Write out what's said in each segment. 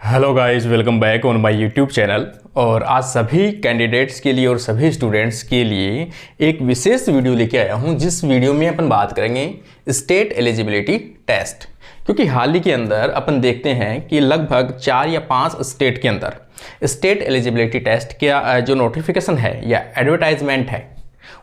Hello guys, welcome back on my YouTube channel. और आज सभी कैंडिडेट्स के लिए और सभी स्टूडेंट्स के लिए एक विशेष वीडियो लेके आया हूं, जिस वीडियो में अपन बात करेंगे स्टेट एलिजिबिलिटी टेस्ट। क्योंकि हाल ही के अंदर अपन देखते हैं कि लगभग 4 या 5 स्टेट के अंदर स्टेट एलिजिबिलिटी टेस्ट का जो नोटिफिकेशन है या एडवर्टाइजमेंट है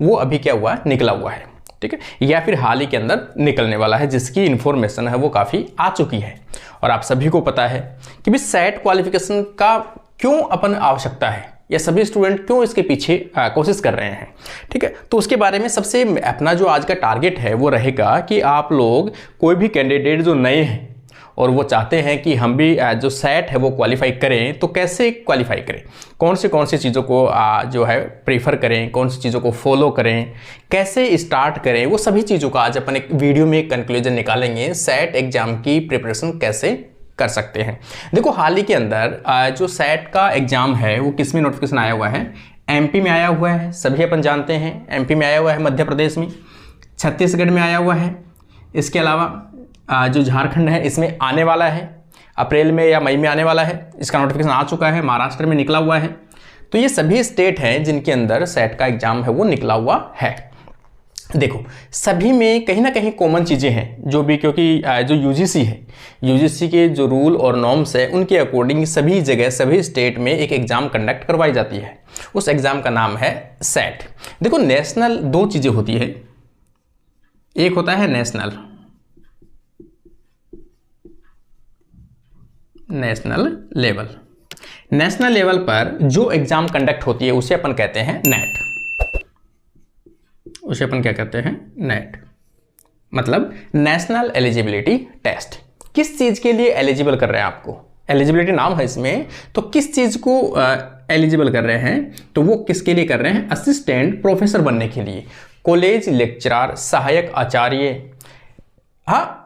वो अभी क्या हुआ, निकला हुआ है, ठीक है, या फिर हाल ही के अंदर निकलने वाला है, जिसकी इन्फॉर्मेशन है वो काफ़ी आ चुकी है। और आप सभी को पता है कि भी सेट क्वालिफिकेशन का क्यों अपन आवश्यकता है या सभी स्टूडेंट क्यों इसके पीछे कोशिश कर रहे हैं, ठीक है। तो उसके बारे में सबसे अपना जो आज का टारगेट है वो रहेगा कि आप लोग कोई भी कैंडिडेट जो नए हैं और वो चाहते हैं कि हम भी जो सेट है वो क्वालिफाई करें, तो कैसे क्वालिफाई करें, कौन सी चीज़ों को जो है प्रीफर करें, कौन सी चीज़ों को फॉलो करें, कैसे स्टार्ट करें, वो सभी चीज़ों का आज अपन एक वीडियो में कंक्लूजन निकालेंगे। सेट एग्जाम की प्रिपरेशन कैसे कर सकते हैं। देखो, हाल ही के अंदर जो सेट का एग्जाम है वो किस में नोटिफिकेशन आया हुआ है, एमपी में आया हुआ है, सभी अपन जानते हैं। एमपी में आया हुआ है, मध्य प्रदेश में, छत्तीसगढ़ में आया हुआ है, इसके अलावा जो झारखंड है इसमें आने वाला है, अप्रैल में या मई में आने वाला है, इसका नोटिफिकेशन आ चुका है, महाराष्ट्र में निकला हुआ है। तो ये सभी स्टेट हैं जिनके अंदर सेट का एग्जाम है वो निकला हुआ है। देखो, सभी में कहीं ना कहीं कॉमन चीज़ें हैं जो भी, क्योंकि जो यूजीसी है, यूजीसी के जो रूल और नॉर्म्स है उनके अकॉर्डिंग सभी जगह सभी स्टेट में एक एग्ज़ाम कंडक्ट करवाई जाती है। उस एग्ज़ाम का नाम है सेट। देखो, नेशनल दो चीज़ें होती है, एक होता है नेशनल लेवल। नेशनल लेवल पर जो एग्जाम कंडक्ट होती है उसे अपन कहते हैं नेट। उसे अपन क्या कहते हैं, नेट, मतलब नेशनल एलिजिबिलिटी टेस्ट। किस चीज के लिए एलिजिबल कर रहे हैं आपको, एलिजिबिलिटी नाम है इसमें, तो किस चीज को एलिजिबल कर रहे हैं, तो वो किसके लिए कर रहे हैं, असिस्टेंट प्रोफेसर बनने के लिए, कॉलेज लेक्चरर, सहायक आचार्य, हाँ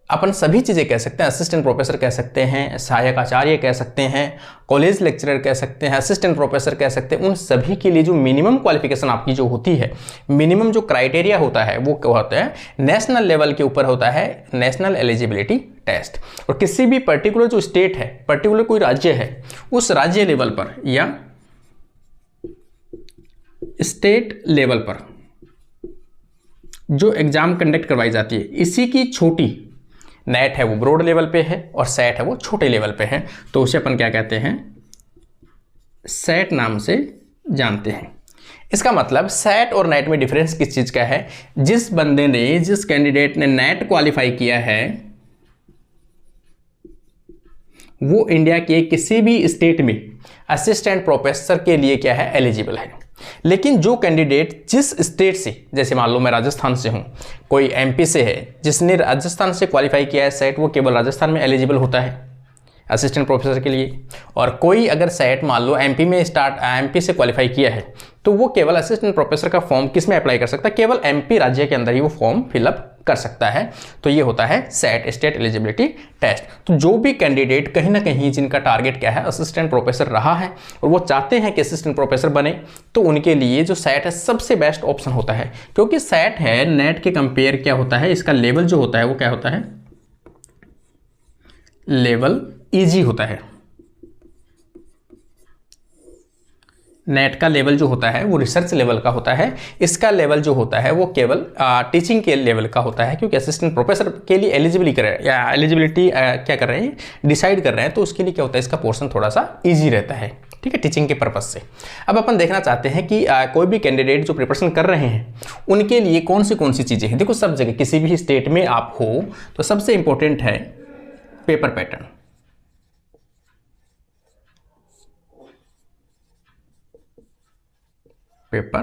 अपन सभी चीज़ें कह सकते हैं, असिस्टेंट प्रोफेसर कह सकते हैं, सहायक आचार्य कह सकते हैं, कॉलेज लेक्चरर कह सकते हैं, असिस्टेंट प्रोफेसर कह सकते हैं। उन सभी के लिए जो मिनिमम क्वालिफिकेशन आपकी जो होती है, मिनिमम जो क्राइटेरिया होता है वो क्या होता है, नेशनल लेवल के ऊपर होता है नेशनल एलिजिबिलिटी टेस्ट। और किसी भी पर्टिकुलर जो स्टेट है, पर्टिकुलर कोई राज्य है, उस राज्य लेवल पर या स्टेट लेवल पर जो एग्जाम कंडक्ट करवाई जाती है, इसी की छोटी नेट है वो ब्रॉड लेवल पे है और सेट है वो छोटे लेवल पे है, तो उसे अपन क्या कहते हैं, सेट नाम से जानते हैं। इसका मतलब सेट और नेट में डिफरेंस किस चीज़ का है, जिस बंदे ने, जिस कैंडिडेट ने नेट क्वालिफाई किया है वो इंडिया के किसी भी स्टेट में असिस्टेंट प्रोफेसर के लिए क्या है, एलिजिबल है। लेकिन जो कैंडिडेट जिस स्टेट से, जैसे मान लो मैं राजस्थान से हूँ, कोई एमपी से है, जिसने राजस्थान से क्वालिफाई किया है सेट, वो केवल राजस्थान में एलिजिबल होता है असिस्टेंट प्रोफेसर के लिए। और कोई अगर सेट मान लो एमपी में एमपी से क्वालिफाई किया है, तो वो केवल असिस्टेंट प्रोफेसर का फॉर्म किस में अप्लाई कर सकता है, केवल एमपी राज्य के अंदर ही वो फॉर्म फिलअप कर सकता है। तो ये होता है सेट, स्टेट एलिजिबिलिटी टेस्ट। तो जो भी कैंडिडेट कहीं ना कहीं जिनका टारगेट क्या है, असिस्टेंट प्रोफेसर रहा है और वो चाहते हैं कि असिस्टेंट प्रोफेसर बने, तो उनके लिए जो सेट है सबसे बेस्ट ऑप्शन होता है। क्योंकि सेट है, नेट के कंपेयर क्या होता है, इसका लेवल जो होता है वो क्या होता है, लेवल ईजी होता है। नेट का लेवल जो होता है वो रिसर्च लेवल का होता है, इसका लेवल जो होता है वो केवल टीचिंग के लेवल का होता है। क्योंकि असिस्टेंट प्रोफेसर के लिए एलिजिबिलिटी क्या कर रहे हैं, डिसाइड कर रहे हैं, तो उसके लिए क्या होता है, इसका पोर्शन थोड़ा सा इजी रहता है, ठीक है, टीचिंग के पर्पज से। अब अपन देखना चाहते हैं कि कोई भी कैंडिडेट जो प्रिपरेशन कर रहे हैं उनके लिए कौन सी चीज़ें हैं। देखो, सब जगह किसी भी स्टेट में आप हो तो सबसे इंपॉर्टेंट है पेपर पैटर्न। पेपर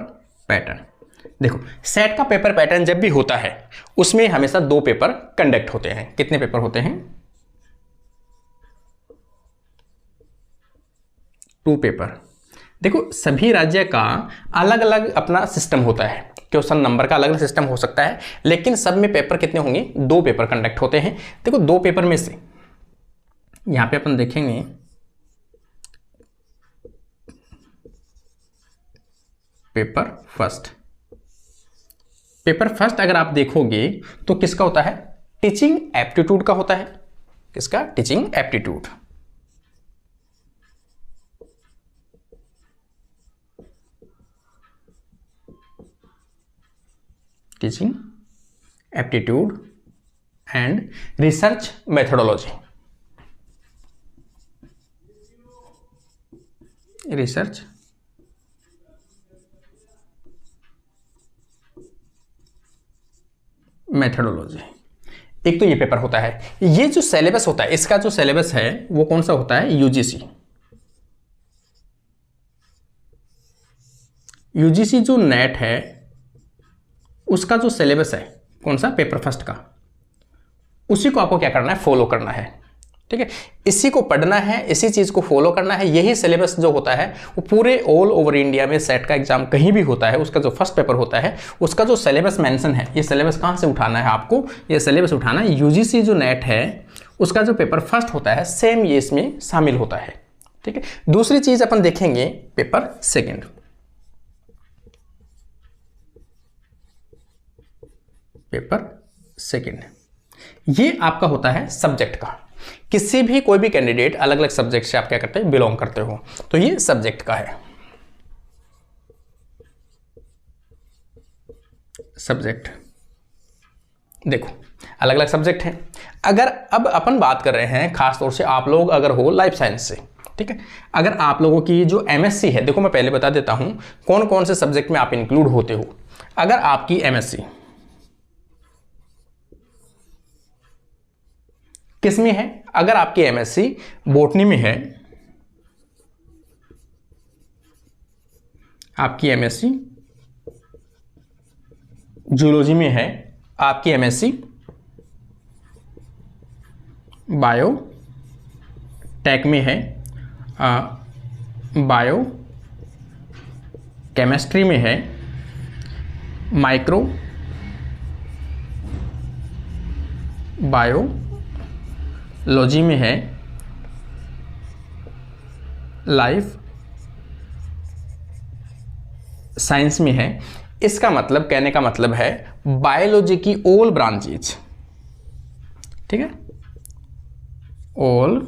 पैटर्न, देखो सेट का पेपर पैटर्न जब भी होता है उसमें हमेशा 2 पेपर कंडक्ट होते हैं। कितने पेपर होते हैं, 2 पेपर। देखो, सभी राज्य का अलग अलग अपना सिस्टम होता है, क्वेश्चन नंबर का अलग अलग सिस्टम हो सकता है, लेकिन सब में पेपर कितने होंगे, 2 पेपर कंडक्ट होते हैं। देखो, 2 पेपर में से यहां पे अपन देखेंगे पेपर फर्स्ट अगर आप देखोगे तो किसका होता है, टीचिंग एप्टीट्यूड का होता है। किसका, teaching aptitude. Teaching aptitude and research methodology, research methodology. एक तो ये पेपर होता है। ये जो सिलेबस होता है, इसका जो सिलेबस है वो कौन सा होता है? यूजीसी। यूजीसी जो नेट है उसका जो सिलेबस है कौन सा? पेपर फर्स्ट का। उसी को आपको क्या करना है? फॉलो करना है। ठीक है, इसी को पढ़ना है, इसी चीज को फॉलो करना है। यही सिलेबस जो होता है वो पूरे ऑल ओवर इंडिया में सेट का एग्जाम कहीं भी होता है, उसका जो फर्स्ट पेपर होता है उसका जो सिलेबस मेंशन है, ये सिलेबस कहाँ से उठाना है आपको? ये सिलेबस उठाना है यूजीसी जो नेट है उसका जो पेपर फर्स्ट होता है, सेम ये इसमें शामिल होता है। ठीक है, दूसरी चीज अपन देखेंगे पेपर सेकेंड। पेपर सेकेंड ये आपका होता है सब्जेक्ट का। किसी भी कोई भी कैंडिडेट अलग अलग सब्जेक्ट से आप क्या करते हैं? बिलोंग करते हो, तो ये सब्जेक्ट का है। सब्जेक्ट देखो अलग अलग सब्जेक्ट हैं। अगर अब अपन बात कर रहे हैं खासतौर से आप लोग अगर हो लाइफ साइंस से, ठीक है, अगर आप लोगों की जो एमएससी है, देखो मैं पहले बता देता हूं कौन कौन से सब्जेक्ट में आप इंक्लूड होते हो। अगर आपकी एमएससी किस में है? अगर आपकी एमएससी बॉटनी में है, आपकी एमएससी जूलॉजी में है, आपकी एमएससी बायो टेक में है, बायो केमिस्ट्री में है, माइक्रो बायोलॉजी में है, लाइफ साइंस में है। इसका मतलब, कहने का मतलब है बायोलॉजी की ऑल ब्रांचेज, ठीक है, ऑल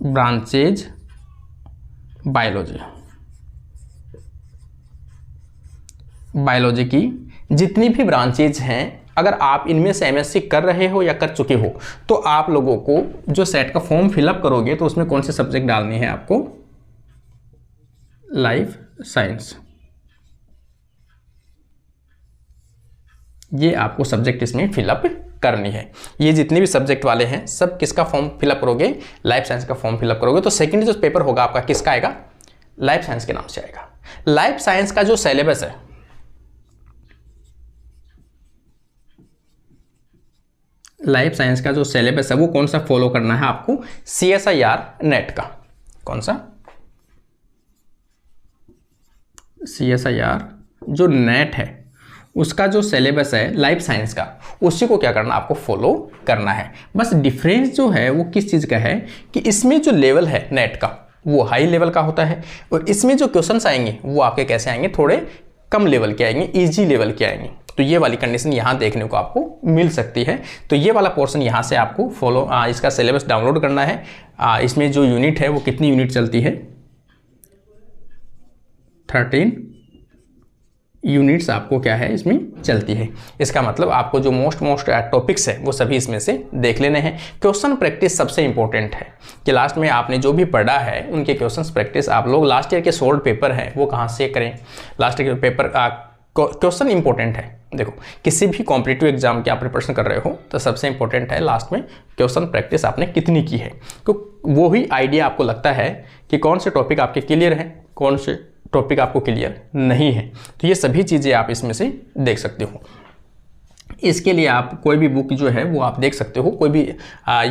ब्रांचेज बायोलॉजी, बायोलॉजी की जितनी भी ब्रांचेज हैं, अगर आप इनमें से एमएससी कर रहे हो या कर चुके हो तो आप लोगों को जो सेट का फॉर्म फिलअप करोगे तो उसमें कौन से सब्जेक्ट डालने हैं आपको? Life science. ये आपको सब्जेक्ट इसमें फिलअप करनी है। ये जितने भी सब्जेक्ट वाले हैं सब किसका फॉर्म फिलअप करोगे? लाइफ साइंस का फॉर्म फिलअप करोगे। तो सेकंड जो पेपर होगा आपका किसका आएगा? लाइफ साइंस के नाम से आएगा। लाइफ साइंस का जो सिलेबस है, लाइफ साइंस का जो सिलेबस है वो कौन सा फॉलो करना है आपको? CSIR नेट का। कौन सा? CSIR जो नेट है उसका जो सिलेबस है लाइफ साइंस का, उसी को क्या करना आपको? फॉलो करना है। बस डिफरेंस जो है वो किस चीज़ का है कि इसमें जो लेवल है नेट का वो हाई लेवल का होता है और इसमें जो क्वेश्चंस आएंगे वो आपके कैसे आएंगे? थोड़े कम लेवल के आएंगे, इजी लेवल के आएंगे। तो ये वाली कंडीशन यहाँ देखने को आपको मिल सकती है। तो ये वाला पोर्शन यहाँ से आपको फॉलो, इसका सिलेबस डाउनलोड करना है। इसमें जो यूनिट है वो कितनी यूनिट चलती है? 13 यूनिट्स आपको क्या है इसमें चलती है। इसका मतलब आपको जो मोस्ट टॉपिक्स है वो सभी इसमें से देख लेने हैं। क्वेश्चन प्रैक्टिस सबसे इंपॉर्टेंट है कि लास्ट में आपने जो भी पढ़ा है उनके क्वेश्चन प्रैक्टिस आप लोग लास्ट ईयर के सोल्ड पेपर हैं वो कहाँ से करें? लास्ट ईयर के पेपर क्वेश्चन इंपॉर्टेंट है। देखो किसी भी कॉम्पिटिटिव एग्जाम की आप प्रिपरेशन कर रहे हो तो सबसे इंपॉर्टेंट है लास्ट में क्वेश्चन प्रैक्टिस आपने कितनी की है। तो वो ही आइडिया आपको लगता है कि कौन से टॉपिक आपके क्लियर हैं, कौन से टॉपिक आपको क्लियर नहीं है। तो ये सभी चीज़ें आप इसमें से देख सकते हो। इसके लिए आप कोई भी बुक जो है वो आप देख सकते हो, कोई भी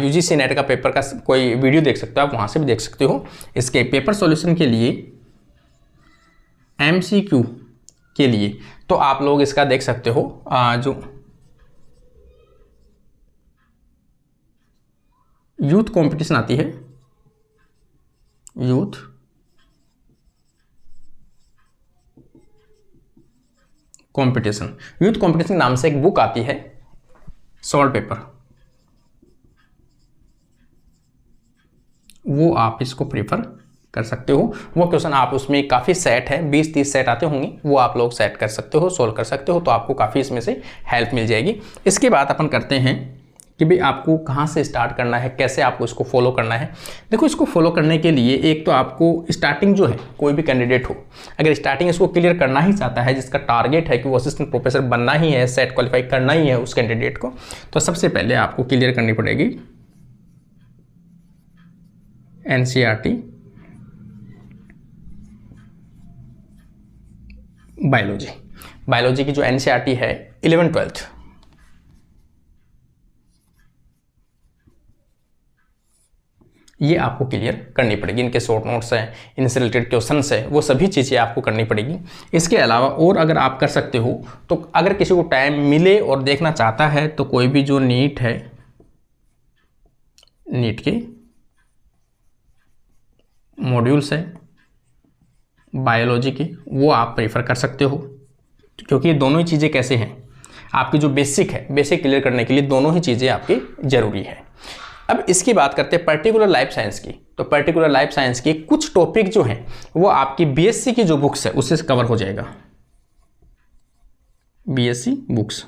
UGC नेट का पेपर का कोई वीडियो देख सकते हो, आप वहाँ से भी देख सकते हो। इसके पेपर सॉल्यूशन के लिए MCQ के लिए तो आप लोग इसका देख सकते हो, जो यूथ कंपटीशन आती है, यूथ कंपटीशन नाम से एक बुक आती है, सॉल्व पेपर, वो आप इसको प्रेफर कर सकते हो। वो क्वेश्चन आप उसमें काफ़ी सेट है, 20-30 सेट आते होंगे, वो आप लोग सेट कर सकते हो, सोल्व कर सकते हो, तो आपको काफ़ी इसमें से हेल्प मिल जाएगी। इसके बाद अपन करते हैं कि भाई आपको कहाँ से स्टार्ट करना है, कैसे आपको इसको फॉलो करना है। देखो, इसको फॉलो करने के लिए एक तो आपको स्टार्टिंग जो है, कोई भी कैंडिडेट हो अगर स्टार्टिंग इसको क्लियर करना ही चाहता है, जिसका टारगेट है कि वो असिस्टेंट प्रोफेसर बनना ही है, सेट क्वालिफाई करना ही है उस कैंडिडेट को, तो सबसे पहले आपको क्लियर करनी पड़ेगी NCERT बायोलॉजी की जो NCERT है 11th-12th, ये आपको क्लियर करनी पड़ेगी। इनके शॉर्ट नोट्स हैं, इनसे रिलेटेड क्वेश्चंस है, वो सभी चीज़ें आपको करनी पड़ेगी। इसके अलावा और अगर आप कर सकते हो तो अगर किसी को टाइम मिले और देखना चाहता है तो कोई भी जो नीट है, नीट के मॉड्यूल्स है बायोलॉजी के, वो आप प्रेफर कर सकते हो, क्योंकि ये दोनों ही चीज़ें कैसे हैं, आपकी जो बेसिक है, बेसिक क्लियर करने के लिए दोनों ही चीज़ें आपकी ज़रूरी है। अब इसकी बात करते हैं पर्टिकुलर लाइफ साइंस की। तो पर्टिकुलर लाइफ साइंस के कुछ टॉपिक जो हैं वो आपकी BSc की जो बुक्स है उससे कवर हो जाएगा, BSc बुक्स,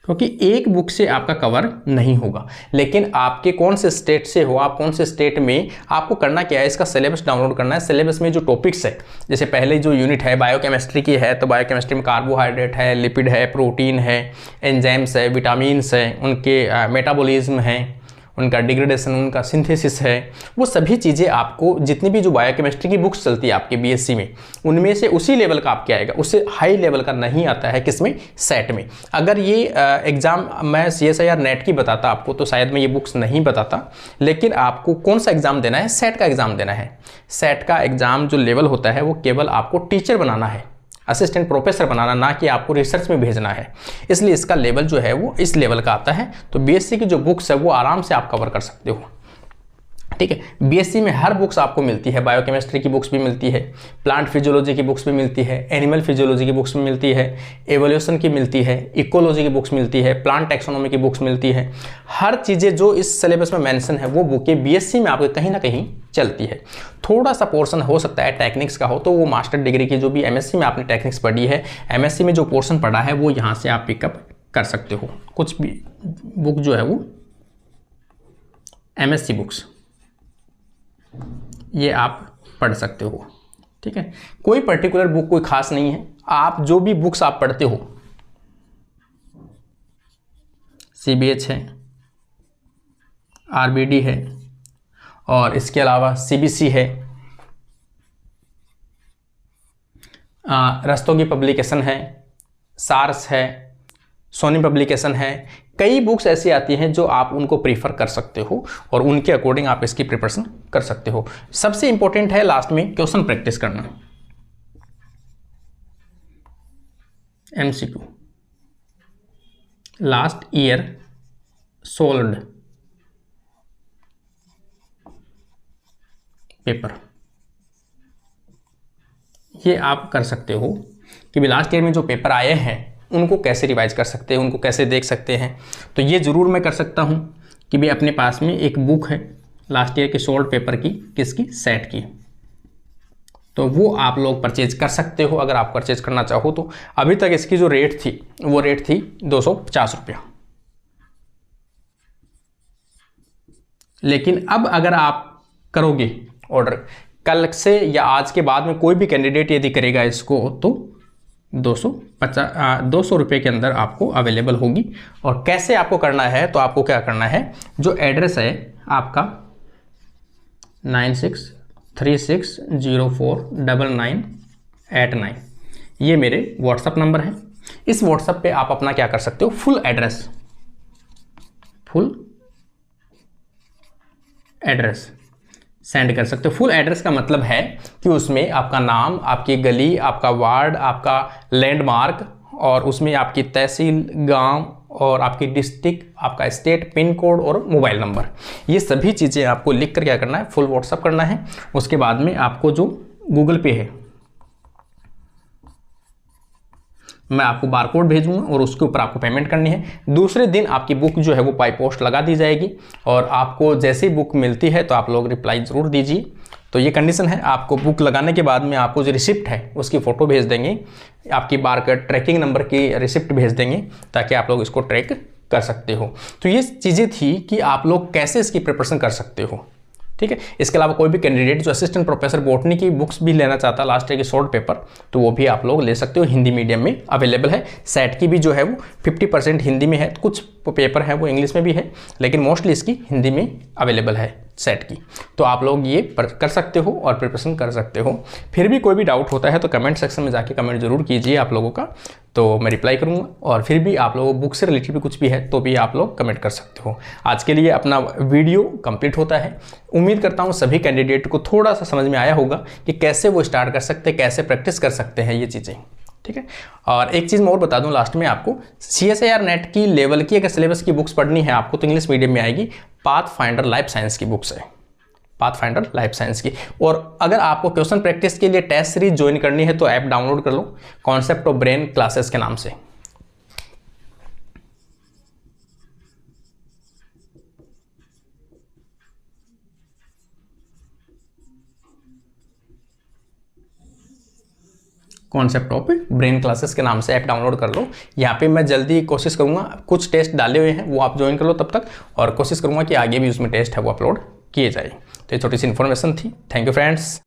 क्योंकि एक बुक से आपका कवर नहीं होगा। लेकिन आपके कौन से स्टेट से हो, आप कौन से स्टेट में, आपको करना क्या है, इसका सिलेबस डाउनलोड करना है। सिलेबस में जो टॉपिक्स है, जैसे पहले जो यूनिट है बायोकेमिस्ट्री की है, तो बायोकेमिस्ट्री में कार्बोहाइड्रेट है, लिपिड है, प्रोटीन है, एंजाइम्स है, विटामिन्स है, उनके मेटाबॉलिज्म है, उनका डिग्रेडेशन, उनका सिंथेसिस है, वो सभी चीज़ें आपको जितनी भी जो बायोकेमिस्ट्री की बुक्स चलती है आपके BSc में, उनमें से उसी लेवल का आपके आएगा, उससे हाई लेवल का नहीं आता है किसमें, सेट में। अगर ये एग्ज़ाम मैं CSIR नेट की बताता आपको तो शायद मैं ये बुक्स नहीं बताता, लेकिन आपको कौन सा एग्ज़ाम देना है, सेट का एग्ज़ाम देना है। सेट का एग्ज़ाम जो लेवल होता है वो केवल आपको टीचर बनाना है, असिस्टेंट प्रोफेसर बनाना, ना कि आपको रिसर्च में भेजना है। इसलिए इसका लेवल जो है वो इस लेवल का आता है। तो BSc की जो बुक्स है वो आराम से आप कवर कर सकते हो, ठीक है। BSc में हर बुक्स आपको मिलती है, बायोकेमिस्ट्री की बुक्स भी मिलती है, प्लांट फिजियोलॉजी की बुक्स भी मिलती है, एनिमल फिजियोलॉजी की बुक्स भी मिलती है, एवोल्यूशन की मिलती है, इकोलॉजी की बुक्स मिलती है, प्लांट टैक्सोनॉमी की बुक्स मिलती है। हर चीज़ें जो इस सिलेबस में मेंशन है वो बुकें BSc में आपके कहीं ना कहीं चलती है। थोड़ा सा पोर्शन हो सकता है टेक्निक्स का हो, तो वो मास्टर डिग्री की जो भी MSc में आपने टेक्निक्स पढ़ी है, MSc में जो पोर्शन पढ़ा है वो यहाँ से आप पिकअप कर सकते हो। कुछ भी बुक जो है वो MSc बुक्स ये आप पढ़ सकते हो, ठीक है। कोई पर्टिकुलर बुक कोई खास नहीं है, आप जो भी बुक्स आप पढ़ते हो, CBH है, RBD है, और इसके अलावा CBC है, रस्तोगी पब्लिकेशन है, सार्स है, सोनी पब्लिकेशन है। कई बुक्स ऐसी आती हैं जो आप उनको प्रीफर कर सकते हो और उनके अकॉर्डिंग आप इसकी प्रिपरेशन कर सकते हो। सबसे इंपॉर्टेंट है लास्ट में क्वेश्चन प्रैक्टिस करना, MCQ last year solved paper, ये आप कर सकते हो कि भी लास्ट ईयर में जो पेपर आए हैं उनको कैसे रिवाइज कर सकते हैं, उनको कैसे देख सकते हैं। तो ये ज़रूर मैं कर सकता हूँ कि भी अपने पास में एक बुक है लास्ट ईयर के सोल्ड पेपर की, किसकी, सेट की, तो वो आप लोग परचेज कर सकते हो अगर आप परचेज करना चाहो तो। अभी तक इसकी जो रेट थी वो रेट थी 250 रुपया, लेकिन अब अगर आप करोगे ऑर्डर कल से या आज के बाद में, कोई भी कैंडिडेट यदि करेगा इसको तो 200 रुपये के अंदर आपको अवेलेबल होगी। और कैसे आपको करना है, तो आपको क्या करना है, जो एड्रेस है आपका 9636049989, ये मेरे व्हाट्सअप नंबर है। इस व्हाट्सअप पे आप अपना क्या कर सकते हो, फुल एड्रेस सेंड कर सकते हो। फुल एड्रेस का मतलब है कि उसमें आपका नाम, आपकी गली, आपका वार्ड, आपका लैंडमार्क, और उसमें आपकी तहसील, गांव, और आपकी डिस्ट्रिक्ट, आपका स्टेट, पिन कोड और मोबाइल नंबर, ये सभी चीज़ें आपको लिख कर क्या करना है, फुल व्हाट्सअप करना है। उसके बाद में आपको जो गूगल पे है, मैं आपको बारकोड भेजूंगा और उसके ऊपर आपको पेमेंट करनी है। दूसरे दिन आपकी बुक जो है वो बाय पोस्ट लगा दी जाएगी और आपको जैसे ही बुक मिलती है तो आप लोग रिप्लाई ज़रूर दीजिए। तो ये कंडीशन है, आपको बुक लगाने के बाद में आपको जो रिसिप्ट है उसकी फ़ोटो भेज देंगे, आपकी बारकोड ट्रैकिंग नंबर की रिसिप्ट भेज देंगे ताकि आप लोग इसको ट्रैक कर सकते हो। तो ये चीज़ें थी कि आप लोग कैसे इसकी प्रिपरेशन कर सकते हो, ठीक है। इसके अलावा कोई भी कैंडिडेट जो असिस्टेंट प्रोफेसर बॉटनी की बुक्स भी लेना चाहता है लास्ट ईयर की शॉर्ट पेपर, तो वो भी आप लोग ले सकते हो, हिंदी मीडियम में अवेलेबल है। सेट की भी जो है वो 50% हिंदी में है, कुछ पेपर है वो इंग्लिश में भी है, लेकिन मोस्टली इसकी हिंदी में अवेलेबल है सेट की। तो आप लोग ये कर सकते हो और प्रिपरेशन कर सकते हो। फिर भी कोई भी डाउट होता है तो कमेंट सेक्शन में जाके कमेंट जरूर कीजिए आप लोगों का, तो मैं रिप्लाई करूंगा। और फिर भी आप लोगों को बुक से रिलेटेड भी कुछ भी है तो भी आप लोग कमेंट कर सकते हो। आज के लिए अपना वीडियो कंप्लीट होता है। उम्मीद करता हूँ सभी कैंडिडेट को थोड़ा सा समझ में आया होगा कि कैसे वो स्टार्ट कर सकते हैं, कैसे प्रैक्टिस कर सकते हैं ये चीज़ें, ठीक है। और एक चीज़ मैं और बता दूं लास्ट में आपको, CSIR नेट की लेवल की अगर सिलेबस की बुक्स पढ़नी है आपको तो इंग्लिश मीडियम में आएगी, पाथफाइंडर लाइफ साइंस की बुक्स है, पाथफाइंडर लाइफ साइंस की। और अगर आपको क्वेश्चन प्रैक्टिस के लिए टेस्ट सीरीज ज्वाइन करनी है तो ऐप डाउनलोड कर लो, कॉन्सेप्ट ऑफ ब्रेन क्लासेस के नाम से। कॉन्सेप्ट ऑफ ब्रेन क्लासेस के नाम से ऐप डाउनलोड कर लो। यहाँ पे मैं जल्दी कोशिश करूँगा, कुछ टेस्ट डाले हुए हैं वो आप ज्वाइन कर लो तब तक, और कोशिश करूँगा कि आगे भी उसमें टेस्ट है वो अपलोड किए जाए। तो ये छोटी सी इन्फॉर्मेशन थी। Thank you friends.